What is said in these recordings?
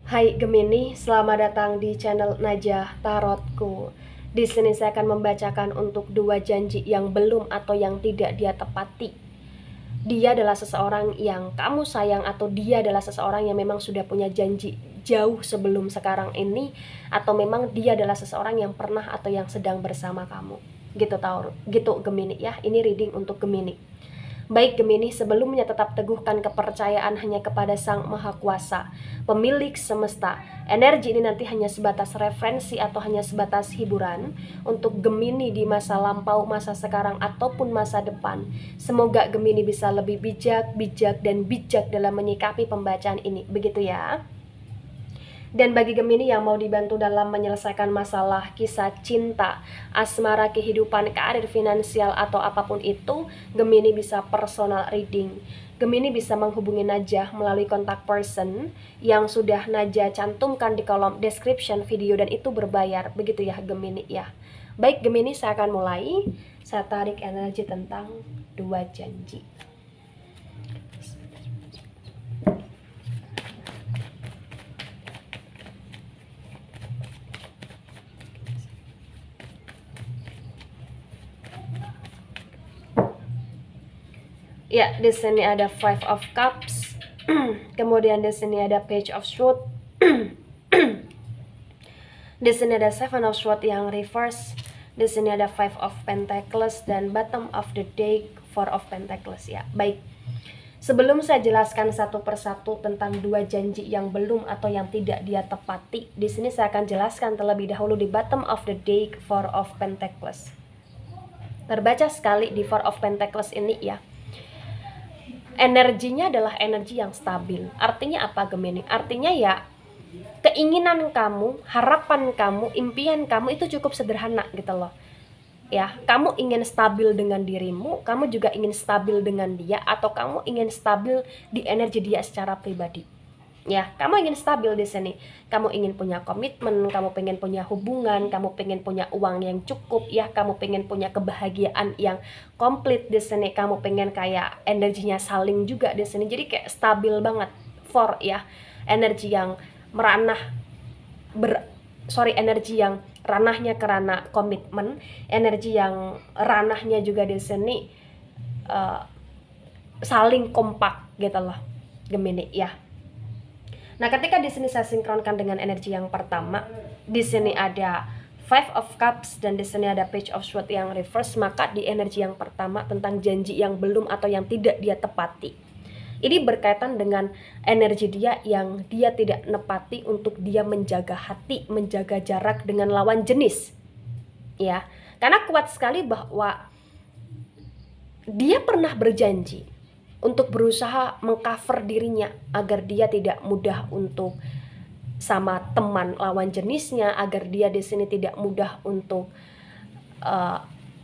Hai Gemini, selamat datang di channel Najah Tarotku. Di sini saya akan membacakan untuk 2 janji yang belum atau yang tidak dia tepati. Dia adalah seseorang yang kamu sayang atau dia adalah seseorang yang memang sudah punya janji jauh sebelum sekarang ini, atau memang dia adalah seseorang yang pernah atau yang sedang bersama kamu. Gitu Taurus, gitu Gemini ya. Ini reading untuk Gemini. Baik Gemini, sebelumnya tetap teguhkan kepercayaan hanya kepada Sang Maha Kuasa, pemilik semesta. Energi ini nanti hanya sebatas referensi atau hanya sebatas hiburan untuk Gemini di masa lampau, masa sekarang, ataupun masa depan. Semoga Gemini bisa lebih bijak dalam menyikapi pembacaan ini. Begitu ya. Dan bagi Gemini yang mau dibantu dalam menyelesaikan masalah kisah cinta, asmara, kehidupan, karir, finansial, atau apapun itu, Gemini bisa personal reading. Gemini bisa menghubungi Najah melalui kontak person yang sudah Najah cantumkan di kolom description video, dan itu berbayar. Begitu ya Gemini ya. Baik Gemini, saya akan mulai. Saya tarik energi tentang 2 janji. Ya, di sini ada Five of Cups. Kemudian di sini ada Page of Swords. Di sini ada Seven of Swords yang reverse. Di sini ada Five of Pentacles dan bottom of the deck Four of Pentacles ya. Baik. Sebelum saya jelaskan satu persatu tentang 2 janji yang belum atau yang tidak dia tepati, di sini saya akan jelaskan terlebih dahulu di bottom of the deck Four of Pentacles. Terbaca sekali di Four of Pentacles ini ya. Energinya adalah energi yang stabil. Artinya apa Gemini? Artinya ya keinginan kamu, harapan kamu, impian kamu itu cukup sederhana gitu loh. Ya, kamu ingin stabil dengan dirimu, kamu juga ingin stabil dengan dia, atau kamu ingin stabil di energi dia secara pribadi. Ya, kamu ingin stabil di sini. Kamu ingin punya komitmen, kamu pengen punya hubungan, kamu pengen punya uang yang cukup, ya, kamu pengen punya kebahagiaan yang komplit di sini. Kamu pengen kayak energinya saling juga di sini. Jadi kayak stabil banget. For ya, energi yang meranah energi yang ranahnya ke ranah komitmen, energi yang ranahnya juga di sini saling kompak gitu loh Gemini ya. Nah, ketika di sini saya sinkronkan dengan energi yang pertama, di sini ada Five of Cups dan di sini ada Page of Swords yang reverse, maka di energi yang pertama tentang janji yang belum atau yang tidak dia tepati, ini berkaitan dengan energi dia yang dia tidak nepati untuk dia menjaga hati, menjaga jarak dengan lawan jenis. Ya, karena kuat sekali bahwa dia pernah berjanji untuk berusaha mengcover dirinya agar dia tidak mudah untuk sama teman lawan jenisnya, agar dia di sini tidak mudah untuk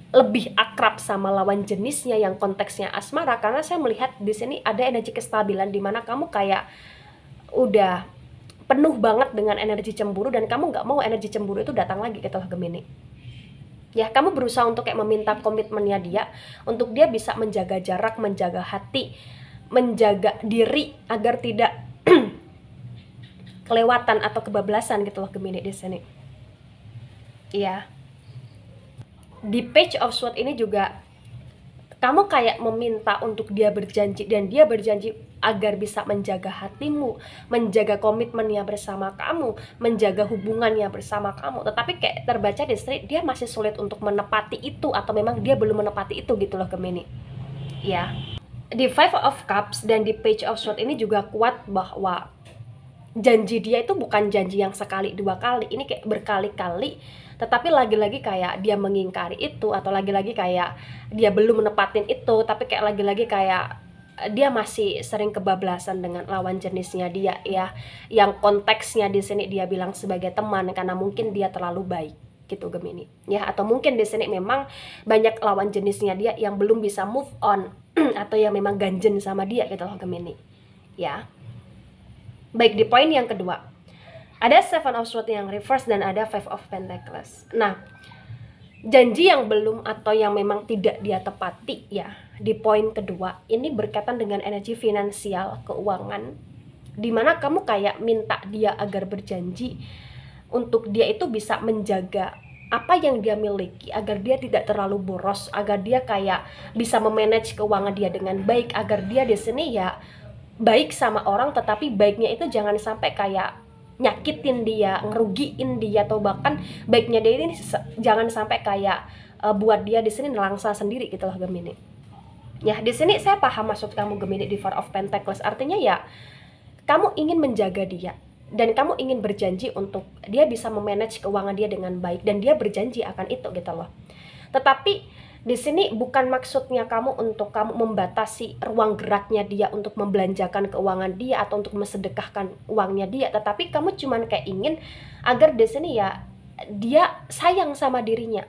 lebih akrab sama lawan jenisnya yang konteksnya asmara. Karena saya melihat di sini ada energi kestabilan di mana kamu kayak udah penuh banget dengan energi cemburu dan kamu nggak mau energi cemburu itu datang lagi gitu loh Gemini. Ya, kamu berusaha untuk kayak meminta komitmennya dia, untuk dia bisa menjaga jarak, menjaga hati, menjaga diri agar tidak kelewatan atau kebablasan gitu loh Gemini di sini. Iya. Di Page of Swords ini juga kamu kayak meminta untuk dia berjanji, dan dia berjanji agar bisa menjaga hatimu, menjaga komitmennya bersama kamu, menjaga hubungannya bersama kamu. Tetapi kayak terbaca di sini dia masih sulit untuk menepati itu, atau memang dia belum menepati itu gitu loh Gemini. Ya. Di Five of Cups dan di Page of Swords ini juga kuat bahwa janji dia itu bukan janji yang sekali dua kali, ini kayak berkali-kali, tetapi lagi-lagi kayak dia mengingkari itu, atau lagi-lagi kayak dia belum menepatin itu, tapi kayak lagi-lagi kayak dia masih sering kebablasan dengan lawan jenisnya dia ya, yang konteksnya di sini dia bilang sebagai teman karena mungkin dia terlalu baik gitu Gemini ya, atau mungkin di sini memang banyak lawan jenisnya dia yang belum bisa move on atau yang memang ganjen sama dia gitu loh Gemini ya. Baik, di poin yang kedua ada Seven of Swords yang reverse dan ada Five of Pentacles. Nah, janji yang belum atau yang memang tidak dia tepati ya, di poin kedua ini berkaitan dengan energi finansial, keuangan dimana kamu kayak minta dia agar berjanji untuk dia itu bisa menjaga apa yang dia miliki agar dia tidak terlalu boros, agar dia kayak bisa memanage keuangan dia dengan baik, agar dia di sini ya baik sama orang, tetapi baiknya itu jangan sampai kayak nyakitin dia, ngerugiin dia, atau bahkan baiknya dia ini jangan sampai kayak buat dia di sini nelangsa sendiri gitu loh Gemini. Ya, di sini saya paham maksud kamu Gemini di Four of Pentacles. Artinya ya kamu ingin menjaga dia dan kamu ingin berjanji untuk dia bisa memanage keuangan dia dengan baik, dan dia berjanji akan itu gitu loh. Tetapi di sini bukan maksudnya kamu untuk kamu membatasi ruang geraknya dia untuk membelanjakan keuangan dia atau untuk mensedekahkan uangnya dia, tetapi kamu cuman kayak ingin agar di sini ya dia sayang sama dirinya,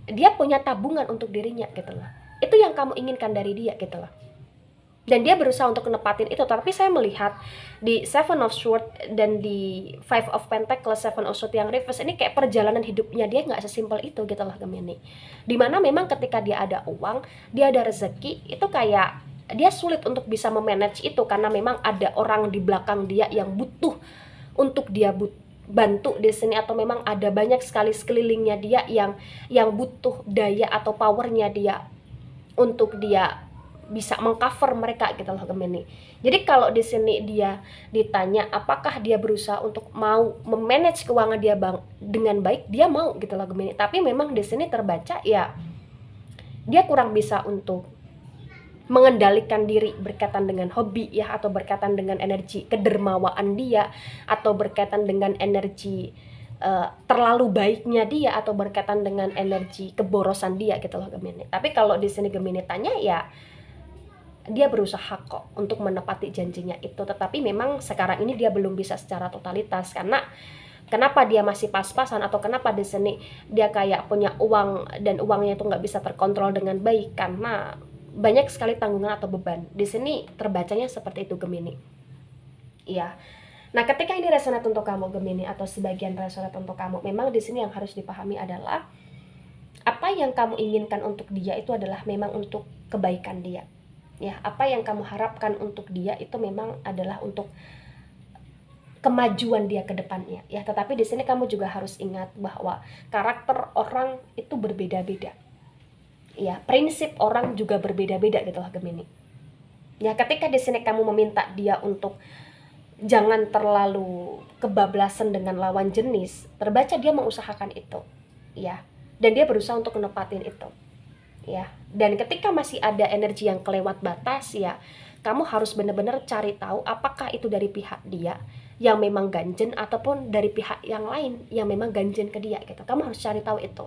dia punya tabungan untuk dirinya gitu loh. Itu yang kamu inginkan dari dia gitu loh. Dan dia berusaha untuk nepatin itu. Tapi saya melihat di Seven of Swords dan di Five of Pentacles, Seven of Swords yang reverse ini kayak perjalanan hidupnya dia nggak sesimpel itu gitu loh Gemini. Dimana memang ketika dia ada uang, dia ada rezeki, itu kayak dia sulit untuk bisa memanage itu karena memang ada orang di belakang dia yang butuh untuk dia bantu di sini, atau memang ada banyak sekali sekelilingnya dia yang butuh daya atau powernya dia untuk dia bisa mengcover mereka gitu loh Gemini. Jadi kalau di sini dia ditanya apakah dia berusaha untuk mau memanage keuangan dia dengan baik, dia mau gitu loh Gemini. Tapi memang di sini terbaca ya dia kurang bisa untuk mengendalikan diri berkaitan dengan hobi ya, atau berkaitan dengan energi kedermawaan dia, atau berkaitan dengan energi terlalu baiknya dia, atau berkaitan dengan energi keborosan dia gitu loh Gemini. Tapi kalau di sini Gemini tanya ya dia berusaha kok untuk menepati janjinya itu, tetapi memang sekarang ini dia belum bisa secara totalitas. Karena kenapa dia masih pas-pasan, atau kenapa di sini dia kayak punya uang dan uangnya itu nggak bisa terkontrol dengan baik, karena banyak sekali tanggungan atau beban. Di sini terbacanya seperti itu Gemini. Iya. Nah, ketika ini resonate untuk kamu Gemini, atau sebagian resonate untuk kamu, memang di sini yang harus dipahami adalah apa yang kamu inginkan untuk dia itu adalah memang untuk kebaikan dia. Ya, apa yang kamu harapkan untuk dia itu memang adalah untuk kemajuan dia ke depannya ya. Tetapi di sini kamu juga harus ingat bahwa karakter orang itu berbeda-beda. Ya, prinsip orang juga berbeda-beda gitu loh Gemini. Ya, ketika di sini kamu meminta dia untuk jangan terlalu kebablasan dengan lawan jenis, terbaca dia mengusahakan itu. Ya, dan dia berusaha untuk menepatin itu. Ya, dan ketika masih ada energi yang kelewat batas ya, kamu harus benar-benar cari tahu apakah itu dari pihak dia yang memang ganjen, ataupun dari pihak yang lain yang memang ganjen ke dia gitu. Kamu harus cari tahu itu.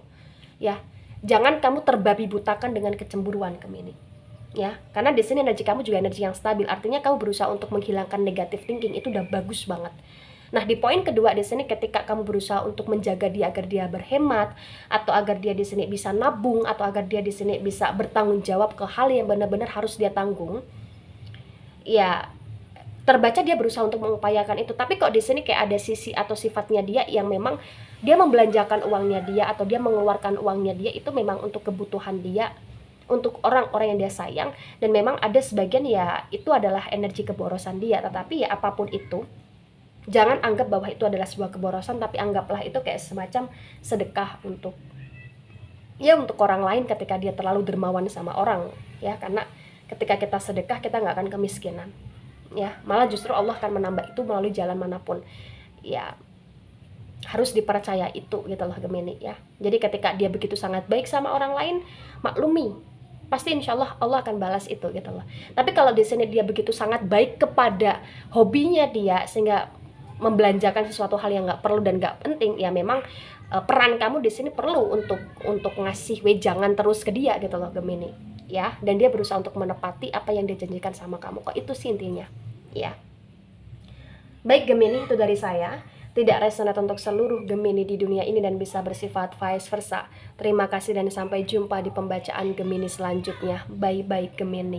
Ya, jangan kamu terbabi butakan dengan kecemburuan Gemini. Ya, karena di sini energi kamu juga energi yang stabil. Artinya kamu berusaha untuk menghilangkan negative thinking, itu udah bagus banget. Nah, di poin kedua di sini ketika kamu berusaha untuk menjaga dia agar dia berhemat, atau agar dia di sini bisa nabung, atau agar dia di sini bisa bertanggung jawab ke hal yang benar-benar harus dia tanggung. Ya, terbaca dia berusaha untuk mengupayakan itu. Tapi kok di sini kayak ada sisi atau sifatnya dia yang memang dia membelanjakan uangnya dia, atau dia mengeluarkan uangnya dia itu memang untuk kebutuhan dia, untuk orang-orang yang dia sayang, dan memang ada sebagian ya itu adalah energi keborosan dia. Tetapi ya apapun itu, jangan anggap bahwa itu adalah sebuah keborosan, tapi anggaplah itu kayak semacam sedekah untuk orang lain ketika dia terlalu dermawan sama orang ya. Karena ketika kita sedekah kita nggak akan kemiskinan ya, malah justru Allah akan menambah itu melalui jalan manapun ya. Harus dipercaya itu gitu loh Gemini ya. Jadi ketika dia begitu sangat baik sama orang lain, maklumi, pasti insya Allah Allah akan balas itu gitu loh. Tapi kalau di sini dia begitu sangat baik kepada hobinya dia, sehingga membelanjakan sesuatu hal yang nggak perlu dan nggak penting, ya memang peran kamu di sini perlu untuk ngasih wejangan terus ke dia gitu loh Gemini ya. Dan dia berusaha untuk menepati apa yang dia janjikan sama kamu kok, itu sih intinya ya. Baik Gemini, itu dari saya. Tidak resonate untuk seluruh Gemini di dunia ini dan bisa bersifat vice versa. Terima kasih dan sampai jumpa di pembacaan Gemini selanjutnya. Bye bye Gemini.